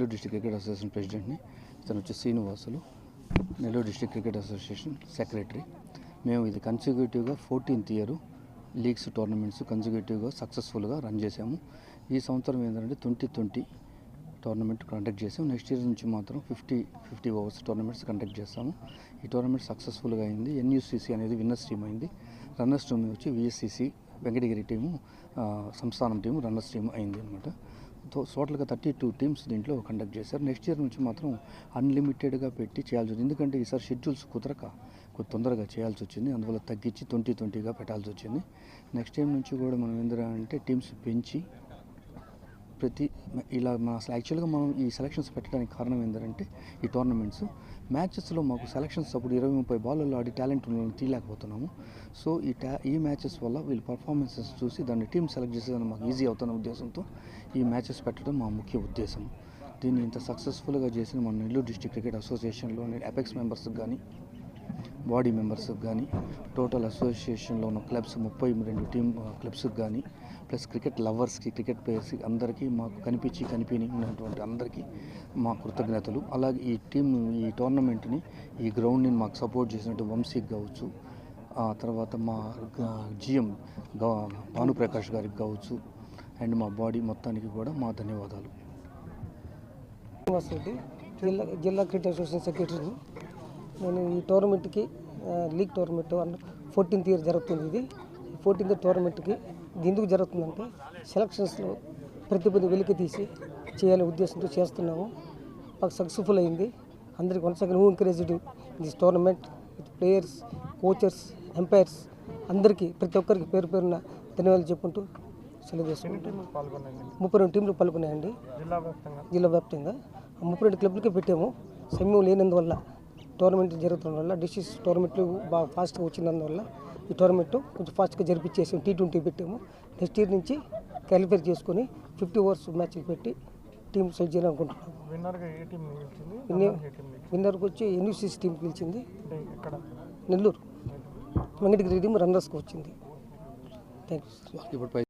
Nellore district cricket association ప్రెసిడెంట్ని. ఇతను వచ్చి Srinivasulu, Nellore district cricket association secretary. మేము ఇది కన్సిక్యూటివ్గా 14th ఇయర్ లీగ్స్ టోర్నమెంట్స్ కన్సిక్యూటివ్గా సక్సెస్ఫుల్గా రన్ చేసాము. ఈ సంవత్సరం ఏంటంటే 2020 టోర్నమెంట్ కండక్ట్ చేసాము. నెక్స్ట్ ఇయర్ నుంచి మాత్రం 50 ఓవర్స్ టోర్నమెంట్స్ కండక్ట్ చేస్తాము. ఈ టోర్నమెంట్ సక్సెస్ఫుల్గా అయింది. NUCC అనేది విన్నర్స్ టీమ్ అయింది. రన్నర్స్ టీమ్ వచ్చి VSCC వెంకటగిరి టీము సంస్థానం టీము రన్నర్స్ టీమ్ అయింది అనమాట. టోటల్గా 32 టీమ్స్ దీంట్లో కండక్ట్ చేశారు. నెక్స్ట్ ఇయర్ నుంచి మాత్రం అన్లిమిటెడ్గా పెట్టి చేయాల్సి వచ్చింది. ఎందుకంటే ఈసారి షెడ్యూల్స్ కుదరక కొద్ది తొందరగా చేయాల్సి వచ్చింది. అందువల్ల తగ్గించి 2020గా పెట్టాల్సి వచ్చింది. నెక్స్ట్ టైం నుంచి కూడా మనం ఏంటంటే టీమ్స్ పెంచి ఇలా యాక్చువల్గా మనం ఈ సెలక్షన్స్ పెట్టడానికి కారణం ఏంటంటే ఈ టోర్నమెంట్స్ మ్యాచెస్లో మాకు సెలక్షన్స్ అప్పుడు 20-30 బాల్లో ఆడి టాలెంట్ ఉన్న తీయలేకపోతున్నాము. సో ఈ మ్యాచెస్ వల్ల వీళ్ళ పర్ఫార్మెన్సెస్ చూసి దాన్ని టీం సెలెక్ట్ చేసేదాన్ని మాకు ఈజీ అవుతున్న ఉద్దేశంతో ఈ మ్యాచెస్ పెట్టడం మా ముఖ్య ఉద్దేశం. దీన్ని ఇంత సక్సెస్ఫుల్గా చేసిన మన నెల్లూరు డిస్ట్రిక్ట్ క్రికెట్ అసోసియేషన్లోని అపెక్స్ మెంబర్స్కి కానీ బాడీ మెంబర్స్కి కానీ టోటల్ అసోసియేషన్లో ఉన్న క్లబ్స్ 32 టీమ్ క్లబ్స్కి కానీ ప్లస్ క్రికెట్ లవర్స్కి క్రికెట్ ప్లేయర్స్కి అందరికీ మాకు కనిపించి ఉన్నటువంటి అందరికీ మా కృతజ్ఞతలు. అలాగే ఈ టోర్నమెంట్ని ఈ గ్రౌండ్ని మాకు సపోర్ట్ చేసినట్టు వంశీకి కావచ్చు, ఆ తర్వాత మా GM భానుప్రకాష్ గారికి కావచ్చు అండ్ మా బాడీ మొత్తానికి కూడా మా ధన్యవాదాలు. జిల్లా క్రికెట్ అసోసియేషన్ సెక్రటరీని. నేను ఈ టోర్నమెంట్కి లీగ్ టోర్నమెంట్ 14th ఇయర్ జరుగుతుంది. ఇది 14th టోర్నమెంట్కి ఇది ఎందుకు జరుగుతుందంటే సెలక్షన్స్లో ప్రతిభను వెలికి తీసి చేయాలనే ఉద్దేశంతో చేస్తున్నాము. మాకు సక్సెస్ఫుల్ అయింది. అందరికీ once again encouraged this tournament with players, coaches, umpires అందరికీ ప్రతి ఒక్కరికి పేరు పేరున ధన్యవాదాలు చెప్పుకుంటూ సెలవు చేసుకుంటాం. 32 టీంలు పాల్గొన్నాయండి జిల్లా వ్యాప్తంగా. 32 క్లబ్లకే పెట్టాము. సమయం లేనందువల్ల టోర్నమెంట్ జరుగుతున్న వల్ల డిస్ట్రిక్ట్ టోర్నమెంట్లు బాగా ఫాస్ట్గా వచ్చినందువల్ల ఈ టోర్నమెంట్ కొంచెం ఫాస్ట్గా జరిపించేసి T20 పెట్టాము. నెక్స్ట్ ఇయర్ నుంచి క్వాలిఫై చేసుకొని 50 ఓవర్స్ మ్యాచ్లు పెట్టి టీం సెట్ చేయాలనుకుంటున్నాము. విన్నర్కి వచ్చి NUCC టీం గెలిచింది. నెల్లూరు వెంకటగిరి టీం రన్నర్స్కి వచ్చింది. Thank you.